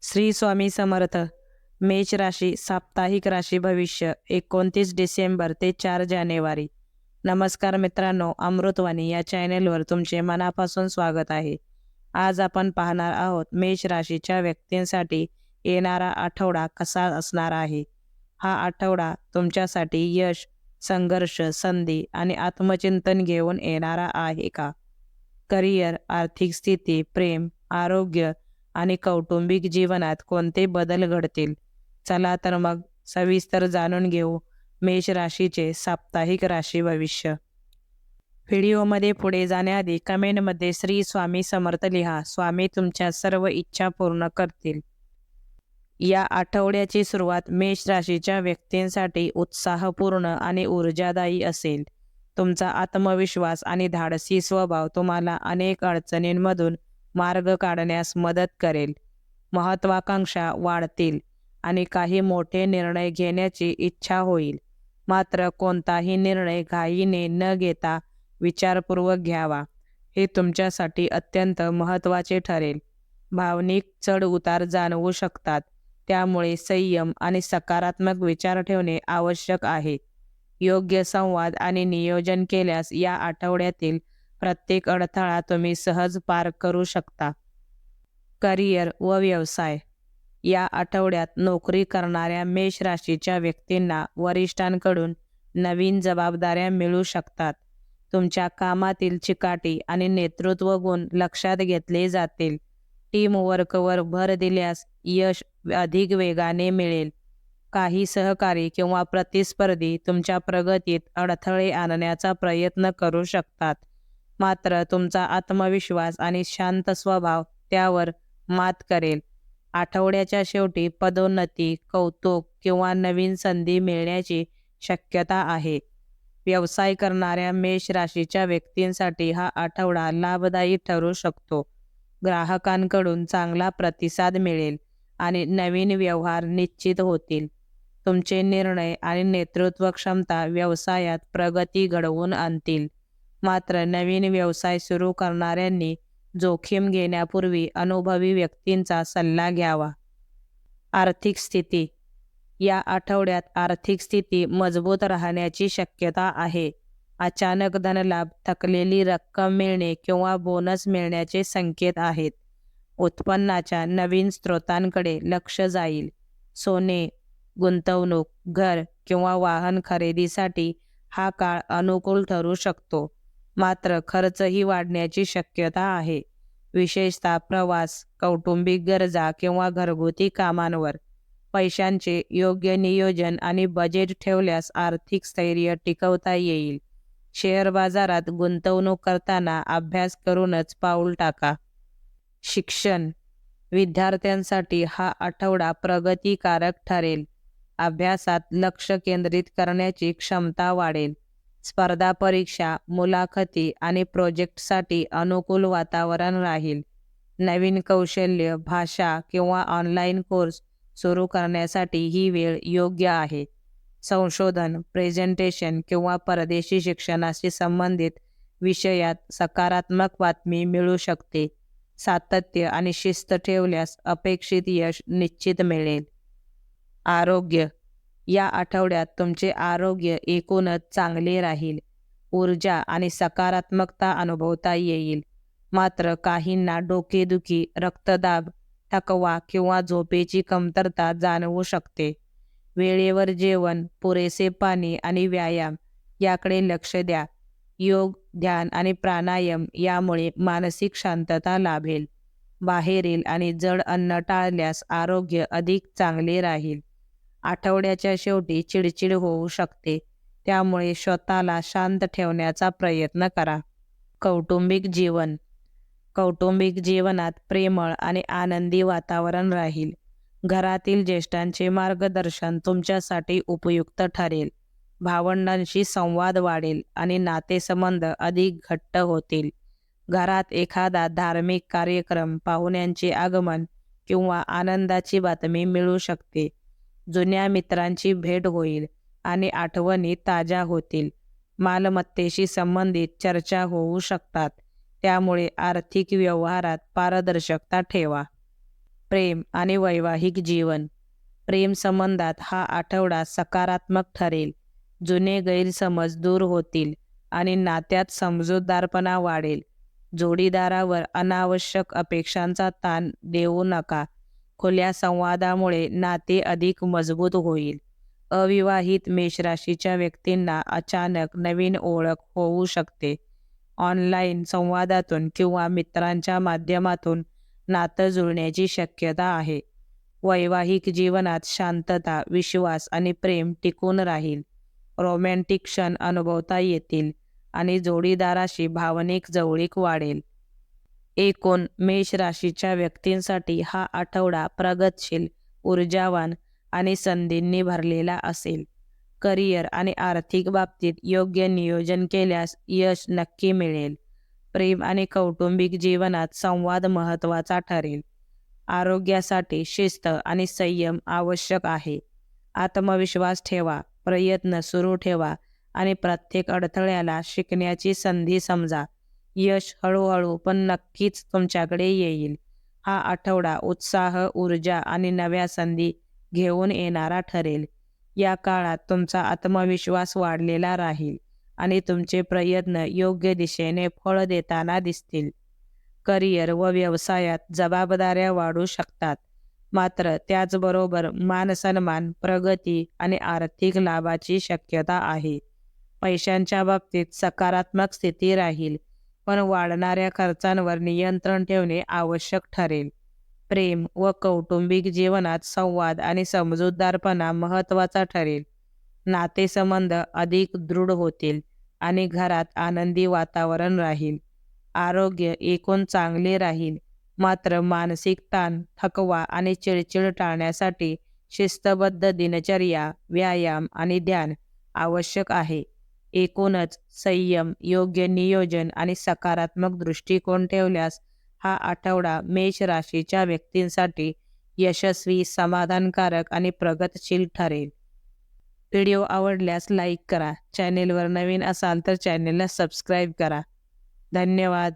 श्री स्वामी समर्थ. मेष राशी साप्ताहिक राशी भविष्य 29 डिसेंबर ते 4 जानेवारी. नमस्कार मित्रांनो, अमृतवाणी या चॅनेलवर तुमचे मनापासून स्वागत आहे. आज आपण पाहणार आहोत मेष राशीच्या व्यक्तींसाठी येणारा आठवडा कसा असणार आहे. हा आठवडा तुमच्यासाठी यश, संघर्ष, संधी आणि आत्मचिंतन घेऊन येणारा आहे का? करिअर, आर्थिक स्थिती, प्रेम, आरोग्य आणि कौटुंबिक जीवनात कोणते बदल घडतील? चला तर मग सविस्तर जाणून घेऊ मेष राशीचे साप्ताहिक राशी भविष्य. व्हिडिओमध्ये पुढे जाण्याआधी कमेंटमध्ये श्री स्वामी समर्थ लिहा. स्वामी तुमच्या सर्व इच्छा पूर्ण करतील. या आठवड्याची सुरुवात मेष राशीच्या व्यक्तींसाठी उत्साहपूर्ण आणि ऊर्जादायी असेल. तुमचा आत्मविश्वास आणि धाडसी स्वभाव तुम्हाला अनेक अडचणींमधून मार्ग काढण्यास मदत करेल. महत्त्वाकांक्षा वाढतील आणि काही मोठे निर्णय घेण्याची इच्छा होईल. मात्र कोणताही निर्णय घाईने न घेता विचारपूर्वक घ्यावा. हे तुमच्यासाठी अत्यंत महत्त्वाचे ठरेल. भावनिक चढ-उतार जाणवू शकतात, त्यामुळे संयम आणि सकारात्मक विचार ठेवणे आवश्यक आहे. योग्य संवाद आणि नियोजन केल्यास या आठवड्यातील प्रत्येक अडथळा तुम्ही सहज पार करू शकता. करिअर व व्यवसाय. या आठवड्यात नोकरी करणाऱ्या मेष राशीच्या व्यक्तींना वरिष्ठांकडून नवीन जबाबदाऱ्या मिळू शकतात. तुमच्या कामातील चिकाटी आणि नेतृत्व गुण लक्षात घेतले जातील. टीमवर्कवर भर दिल्यास यश अधिक वेगाने मिळेल. काही सहकारी किंवा प्रतिस्पर्धी तुमच्या प्रगतीत अडथळे आणण्याचा प्रयत्न करू शकतात. मात्र तुमचा आत्मविश्वास आणि शांत स्वभाव त्यावर मात करेल. आठवड्याच्या शेवटी पदोन्नती, कौतुक किंवा नवीन संधी मिळण्याची शक्यता आहे. व्यवसाय करणाऱ्या मेष राशीच्या व्यक्तींसाठी हा आठवडा लाभदायी ठरू शकतो. ग्राहकांकडून चांगला प्रतिसाद मिळेल आणि नवीन व्यवहार निश्चित होतील. तुमचे निर्णय आणि नेतृत्व क्षमता व्यवसायात प्रगती घडवून आणतील. मात्र नवीन व्यवसाय सुरू करणाऱ्यांनी जोखीम घेण्यापूर्वी अनुभवी व्यक्तींचा सल्ला घ्यावा. आर्थिक स्थिती. या आठवड्यात आर्थिक स्थिती मजबूत राहण्याची शक्यता आहे. अचानक धनलाभ, थकलेली रक्कम मिळणे किंवा बोनस मिळण्याचे संकेत आहेत. उत्पन्नाच्या नवीन स्रोतांकडे लक्ष जाईल. सोने, गुंतवणूक, घर किंवा वाहन खरेदीसाठी हा काळ अनुकूल ठरू शकतो. मात्र खर्चही वाढण्याची शक्यता आहे, विशेषतः प्रवास, कौटुंबिक गरजा किंवा घरगुती कामांवर. पैशांचे योग्य नियोजन आणि बजेट ठेवल्यास आर्थिक स्थैर्य टिकवता येईल. शेअर बाजारात गुंतवणूक करताना अभ्यास करूनच पाऊल टाका. शिक्षण. विद्यार्थ्यांसाठी हा आठवडा प्रगतिकारक ठरेल. अभ्यासात लक्ष केंद्रित करण्याची क्षमता वाढेल. स्पर्धा परीक्षा, मुलाखती आणि प्रोजेक्टसाठी अनुकूल वातावरण राहील. नवीन कौशल्य, भाषा किंवा ऑनलाईन कोर्स सुरू करण्यासाठी ही वेळ योग्य आहे. संशोधन, प्रेझेंटेशन किंवा परदेशी शिक्षणाशी संबंधित विषयात सकारात्मक बातमी मिळू शकते. सातत्य आणि शिस्त ठेवल्यास अपेक्षित यश निश्चित मिळेल. आरोग्य. या आठवड्यात तुमचे आरोग्य एकूणच चांगले राहील. ऊर्जा आणि सकारात्मकता अनुभवता येईल. मात्र काहींना डोकेदुखी, रक्तदाब, थकवा किंवा झोपेची कमतरता जाणवू शकते. वेळेवर जेवण, पुरेसे पाणी आणि व्यायाम याकडे लक्ष द्या. योग, ध्यान आणि प्राणायाम यामुळे मानसिक शांतता लाभेल. बाहेरील आणि जड अन्न टाळल्यास आरोग्य अधिक चांगले राहील. आठवड्याच्या शेवटी चिडचिड होऊ शकते, त्यामुळे स्वतःला शांत ठेवण्याचा प्रयत्न करा. कौटुंबिक जीवन. कौटुंबिक जीवनात प्रेमळ आणि आनंदी वातावरण राहील. घरातील ज्येष्ठांचे मार्गदर्शन तुमच्यासाठी उपयुक्त ठरेल. भावंडांशी संवाद वाढेल आणि नातेसंबंध अधिक घट्ट होतील. घरात एखादा धार्मिक कार्यक्रम, पाहुण्यांचे आगमन किंवा आनंदाची बातमी मिळू शकते. जुन्या मित्रांची भेट होईल आणि आठवणी ताज्या होतील. मालमत्तेशी संबंधित चर्चा होऊ शकतात, त्यामुळे आर्थिक व्यवहारात पारदर्शकता ठेवा. प्रेम आणि वैवाहिक जीवन. प्रेम संबंधात हा आठवडा सकारात्मक ठरेल. जुने गैरसमज दूर होतील आणि नात्यात समजूतदारपणा वाढेल. जोडीदारावर अनावश्यक अपेक्षांचा ताण देऊ नका. खुल्या संवादामुळे नाते अधिक मजबूत होईल. अविवाहित मेषराशीच्या व्यक्तींना अचानक नवीन ओळख होऊ शकते. ऑनलाईन संवादातून किंवा मित्रांच्या माध्यमातून नातं जुळण्याची शक्यता आहे. वैवाहिक जीवनात शांतता, विश्वास आणि प्रेम टिकून राहील. रोमॅन्टिक क्षण अनुभवता येतील आणि जोडीदाराशी भावनिक जवळीक वाढेल. एकूण मेष राशीच्या व्यक्तींसाठी हा आठवडा प्रगतशील, ऊर्जावान आणि संधींनी भरलेला असेल. करिअर आणि आर्थिक बाबतीत योग्य नियोजन केल्यास यश नक्की मिळेल. प्रेम आणि कौटुंबिक जीवनात संवाद महत्त्वाचा ठरेल. आरोग्यासाठी शिस्त आणि संयम आवश्यक आहे. आत्मविश्वास ठेवा, प्रयत्न सुरू ठेवा आणि प्रत्येक अडथळ्याला शिकण्याची संधी समजा. यश हळूहळू पण नक्कीच तुमच्याकडे येईल. हा आठवडा उत्साह, ऊर्जा आणि नव्या संधी घेऊन येणारा ठरेल. या काळात तुमचा आत्मविश्वास वाढलेला राहील आणि तुमचे प्रयत्न योग्य दिशेने फळ देताना दिसतील. करिअर व व्यवसायात जबाबदाऱ्या वाढू शकतात, मात्र त्याचबरोबर मानसन्मान, प्रगती आणि आर्थिक लाभाची शक्यता आहे. पैशांच्या बाबतीत सकारात्मक स्थिती राहील, पण वाढणाऱ्या खर्चांवर नियंत्रण ठेवणे आवश्यक ठरेल. प्रेम व कौटुंबिक जीवनात संवाद आणि समजूतदारपणा महत्त्वाचा ठरेल. नातेसंबंध अधिक दृढ होतील आणि घरात आनंदी वातावरण राहील. आरोग्य एकूण चांगले राहील, मात्र मानसिक ताण, थकवा आणि चिडचिड टाळण्यासाठी शिस्तबद्ध दिनचर्या, व्यायाम आणि ध्यान आवश्यक आहे. एकूणच संयम, योग्य नियोजन आणि सकारात्मक दृष्टिकोन ठेवल्यास हा आठवडा मेष राशीच्या व्यक्तींसाठी यशस्वी, समाधानकारक आणि प्रगतशील ठरेल. व्हिडिओ आवडल्यास लाईक करा. चॅनेलवर नवीन असाल तर चॅनेलला सबस्क्राईब करा. धन्यवाद.